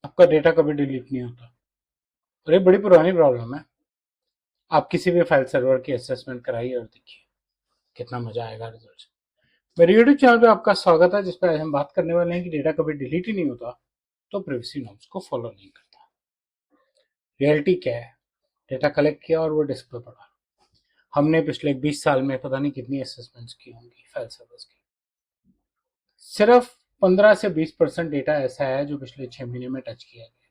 आपका डेटा कभी डिलीट नहीं होता। और ये बड़ी पुरानी प्रॉब्लम है। आप किसी भी फाइल सर्वर की असेसमेंट कराइए और देखिए कितना मजा आएगा रिजल्ट। मेरे यूट्यूब चैनल पे आपका स्वागत है, जिस पर आज हम बात करने वाले हैं कि डेटा कभी डिलीट ही नहीं होता तो प्राइवेसी नॉर्म्स को फॉलो नहीं करता। रियलिटी क्या है? डेटा कलेक्ट किया और वो डिस्क पे पड़ा। हमने पिछले 20 साल में पता नहीं कितनी असेसमेंट्स की होंगी फाइल सर्वर्स की। सिर्फ 15 से 20% डेटा ऐसा है जो पिछले 6 महीने में टच किया गया,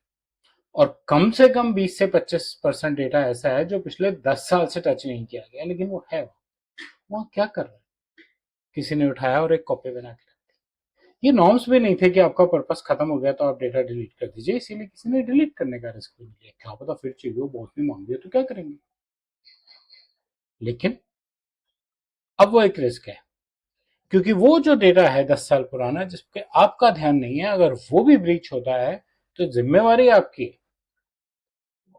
और कम से कम 20 से 25% डेटा ऐसा है जो पिछले 10 साल से टच नहीं किया गया, लेकिन वो है वहाँ क्या कर रहा है? किसी ने उठाया और एक कॉपी बना के रख दी। ये नॉर्म्स भी नहीं थे कि आपका पर्पस खत्म हो गया तो आप डेटा डिलीट कर दीजिए, इसीलिए किसी ने डिलीट करने का रिस्क भी लिया। क्या पता फिर चाहिए हो, बहुत भी मांग दिया तो क्या करेंगे। लेकिन अब वो एक रिस्क है, क्योंकि वो जो डेटा है 10 साल पुराना जिस पे आपका ध्यान नहीं है, अगर वो भी ब्रीच होता है तो जिम्मेवारी आपकी है।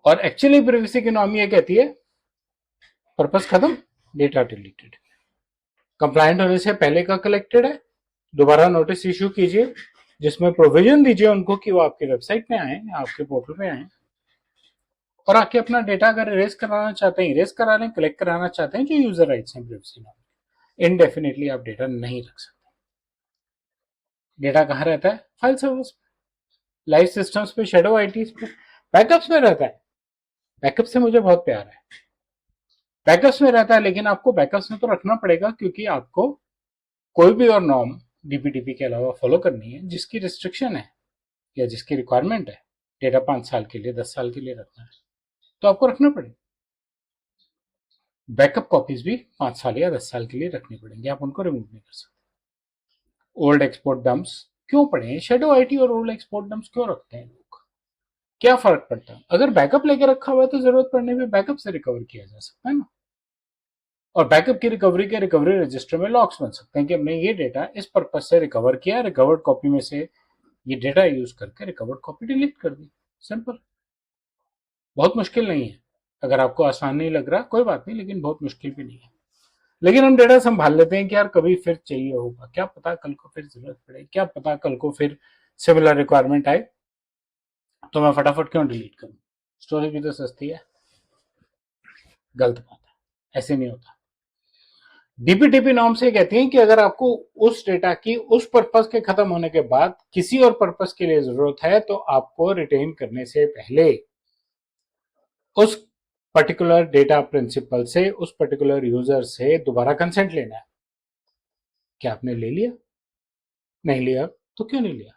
और एक्चुअली प्राइवेसी की नॉर्म ये कहती है पर्पस खत्म, डेटा डिलीटेड। कंप्लायंट होने से पहले का कलेक्टेड है, दोबारा नोटिस इश्यू कीजिए जिसमें प्रोविजन दीजिए उनको कि वो आपकी वेबसाइट में आए, आपके पोर्टल में आए, और आके अपना डेटा अगर इरेज कराना चाहते हैं इरेज करा लें, कलेक्ट कराना चाहते हैं जो यूजर राइट्स हैं प्राइवेसी नॉर्म। इनडेफिनेटली आप डेटा नहीं रख सकते। डेटा कहाँ रहता है? फाइल सर्वर्स, लाइव सिस्टम्स पे, शेडो आईटीज पे, बैकअप्स में रहता है। बैकअप से मुझे बहुत प्यार है, बैकअप्स में रहता है, लेकिन आपको बैकअप्स में तो रखना पड़ेगा क्योंकि आपको कोई भी और नॉर्म डीपीडीपी के अलावा फॉलो करनी है जिसकी रिस्ट्रिक्शन है या जिसकी रिक्वायरमेंट है। डेटा 5 साल के लिए, 10 साल के लिए रखना है तो आपको रखना पड़ेगा। बैकअप कॉपीज भी 5 साल या 10 साल के लिए रखनी पड़ेंगी, आप उनको रिमूव नहीं कर सकते। ओल्ड एक्सपोर्ट डम्प्स क्यों पड़े? शेडो आईटी और ओल्ड एक्सपोर्ट डम्प्स क्यों रखते हैं लोग? क्या फर्क पड़ता है? अगर बैकअप लेके रखा हुआ है तो जरूरत पड़ने पे बैकअप से रिकवर किया जा सकता है ना। और बैकअप की रिकवरी के रिकवरी रजिस्टर में लॉक्स बन सकते हैं कि हमने ये डेटा इस पर्पज से रिकवर किया, रिकवर्ड कॉपी में से ये डेटा यूज करके रिकवर्ड कॉपी डिलीट कर दी। सिंपल, बहुत मुश्किल नहीं है। अगर आपको आसान नहीं लग रहा कोई बात नहीं, लेकिन बहुत मुश्किल भी नहीं है। लेकिन हम डेटा संभाल लेते हैं कि यार कभी फिर चाहिए होगा, क्या पता कल को फिर जरूरत पड़े, क्या पता कल को फिर सिमिलर रिक्वायरमेंट आए, तो मैं फटाफट क्यों डिलीट करूं? स्टोरेज भी तो सस्ती है। गलत बात है, ऐसे नहीं होता। डीपीटीपी नॉर्म से कहती हैं कि अगर आपको उस डेटा की उस पर्पस के खत्म होने के बाद किसी और पर्पस के लिए जरूरत है तो आपको रिटेन करने से पहले उस पर्टिकुलर डेटा प्रिंसिपल से, उस पर्टिकुलर यूजर से दोबारा कंसेंट लेना है। क्या आपने ले लिया? नहीं लिया तो क्यों नहीं लिया?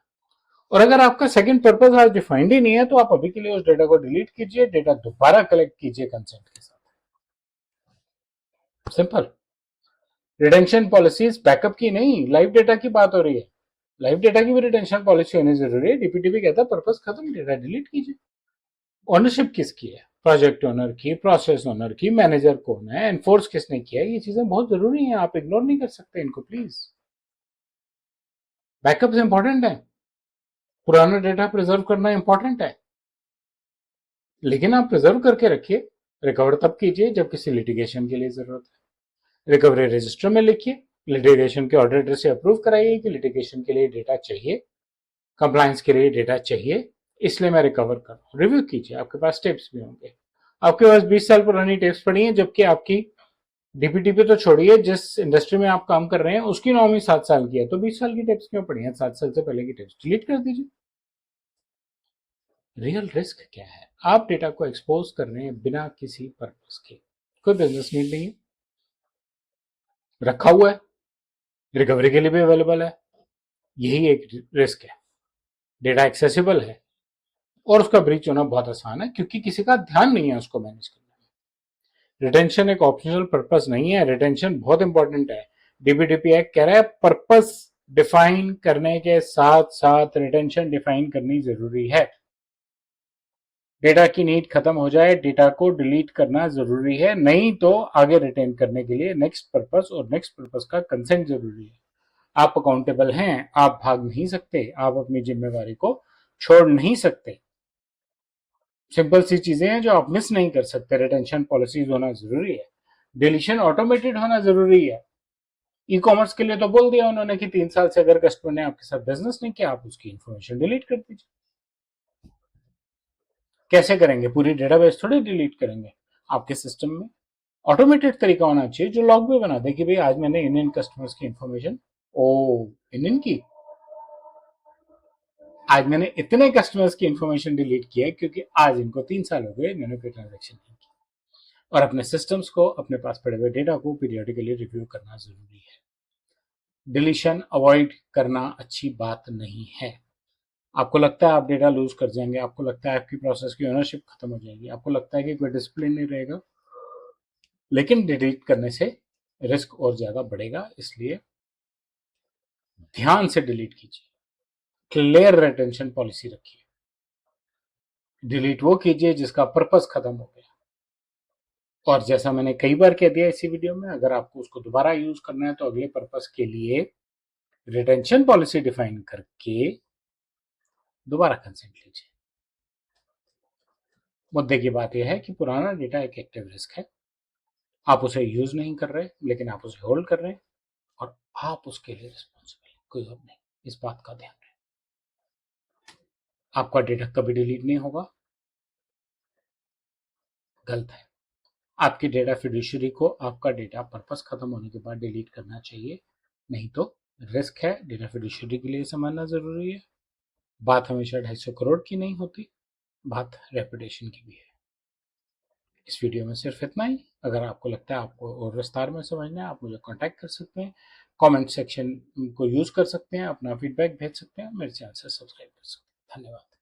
और अगर आपका सेकंड पर्पस आज डिफाइंड ही नहीं है तो आप अभी के लिए उस डेटा को डिलीट कीजिए, डेटा दोबारा कलेक्ट कीजिए कंसेंट के साथ। सिंपल। रिटेंशन पॉलिसीज बैकअप की नहीं, लाइव डेटा की बात हो रही है। लाइव डेटा की भी रिटेंशन पॉलिसी होनी जरूरी है। डीपीटीपी कहता है पर्पस खत्म, डेटा डिलीट कीजिए। ओनरशिप किसकी है? प्रोजेक्ट ओनर की, प्रोसेस ओनर की, मैनेजर कौन है, एनफोर्स किसने किया है, ये चीजें बहुत जरूरी हैं, आप इग्नोर नहीं कर सकते इनको प्लीज। बैकअप्स इंपॉर्टेंट है, पुराना डेटा प्रिजर्व करना इंपॉर्टेंट है, लेकिन आप प्रिजर्व करके रखिए। रिकवर तब कीजिए जब किसी लिटिगेशन के लिए जरूरत है। रिकवरी रजिस्टर में लिखिए, लिटिगेशन के ऑडिटर से अप्रूव कराइए कि लिटिगेशन के लिए डेटा चाहिए, कंप्लायंस के लिए डेटा चाहिए, इसलिए मैं रिकवर कर रहा हूँ। रिव्यू कीजिए, आपके पास टिप्स भी होंगे। आपके पास 20 साल पुरानी टिप्स पड़ी हैं, जबकि आपकी डीपीटीपी तो छोड़िए, जिस इंडस्ट्री में आप काम कर रहे हैं उसकी नॉर्म ही 7 साल की है, तो 20 साल की टिप्स क्यों पड़ी हैं? 7 साल से पहले की टिप्स डिलीट कर दीजिए। रियल रिस्क क्या है? आप डेटा को एक्सपोज कर रहे हैं बिना किसी पर्पस के, कोई बिजनेस नीड नहीं है, रखा हुआ है, रिकवरी के लिए भी अवेलेबल है, यही एक रिस्क है। डेटा एक्सेसिबल है और उसका ब्रीच होना बहुत आसान है क्योंकि किसी का ध्यान नहीं है उसको मैनेज करने में। रिटेंशन एक ऑप्शनल पर्पस नहीं है, रिटेंशन बहुत इंपॉर्टेंट है। डीबीडीपी एक्ट कह रहा है पर्पस डिफाइन करने के साथ साथ रिटेंशन डिफाइन करनी जरूरी है। डेटा की नीड खत्म हो जाए, डेटा को डिलीट करना जरूरी है, नहीं तो आगे रिटेन करने के लिए नेक्स्ट पर्पस और नेक्स्ट पर्पस का कंसेंट जरूरी है। आप अकाउंटेबल हैं, आप भाग नहीं सकते, आप अपनी जिम्मेवारी को छोड़ नहीं सकते। सिंपल सी चीजें हैं जो आप मिस नहीं कर सकते। रिटेंशन पॉलिसीज होना जरूरी है, डिलीशन ऑटोमेटेड होना जरूरी है। ई कॉमर्स के लिए तो बोल दिया उन्होंने कि 3 साल से अगर कस्टमर ने आपके साथ बिजनेस नहीं किया आप उसकी इंफॉर्मेशन डिलीट कर दीजिए। कैसे करेंगे? पूरी डेटाबेस थोड़ी डिलीट करेंगे। आपके सिस्टम में ऑटोमेटेड तरीका होना चाहिए जो लॉग भी बना दे कि भाई आज मैंने इन कस्टमर्स की इंफॉर्मेशन, ओ इन की, आज मैंने इतने कस्टमर्स की इंफॉर्मेशन डिलीट की है क्योंकि आज इनको 3 साल हो गए इन्होंने कोई ट्रांजेक्शन नहीं की। और अपने सिस्टम्स को, अपने पास पड़े हुए डेटा को पीरियडिकली रिव्यू करना जरूरी है। डिलीशन अवॉइड करना अच्छी बात नहीं है। आपको लगता है आप डेटा लूज कर जाएंगे, आपको लगता है आपकी प्रोसेस की ओनरशिप खत्म हो जाएगी, आपको लगता है कि कोई डिसिप्लिन नहीं रहेगा, लेकिन डिलीट करने से रिस्क और ज्यादा बढ़ेगा। इसलिए ध्यान से डिलीट कीजिए, क्लियर रिटेंशन पॉलिसी रखिए। डिलीट वो कीजिए जिसका पर्पस खत्म हो गया। और जैसा मैंने कई बार कह दिया इसी वीडियो में, अगर आपको उसको दोबारा यूज करना है तो अगले पर्पस के लिए रिटेंशन पॉलिसी डिफाइन करके दोबारा कंसेंट लीजिए। मुद्दे की बात यह है कि पुराना डेटा एक एक्टिव रिस्क है, आप उसे यूज नहीं कर रहे लेकिन आप उसे होल्ड कर रहे हैं और आप उसके लिए रिस्पॉन्सिबल हैं, कोई और नहीं। इस बात का ध्यान रखें। आपका डेटा कभी डिलीट नहीं होगा, गलत है। आपकी डेटा फिड्यूशरी को आपका डेटा पर्पस खत्म होने के बाद डिलीट करना चाहिए, नहीं तो रिस्क है। डेटा फिड्यूशरी के लिए समझना जरूरी है। बात हमेशा 250 करोड़ की नहीं होती, बात रेपुटेशन की भी है। इस वीडियो में सिर्फ इतना ही। अगर आपको लगता है आपको और विस्तार में समझना है, आप मुझे कांटेक्ट कर सकते हैं, कमेंट सेक्शन को यूज कर सकते हैं, अपना फीडबैक भेज सकते हैं, मेरे चैनल से सब्सक्राइब कर सकते हैं। धन्यवाद।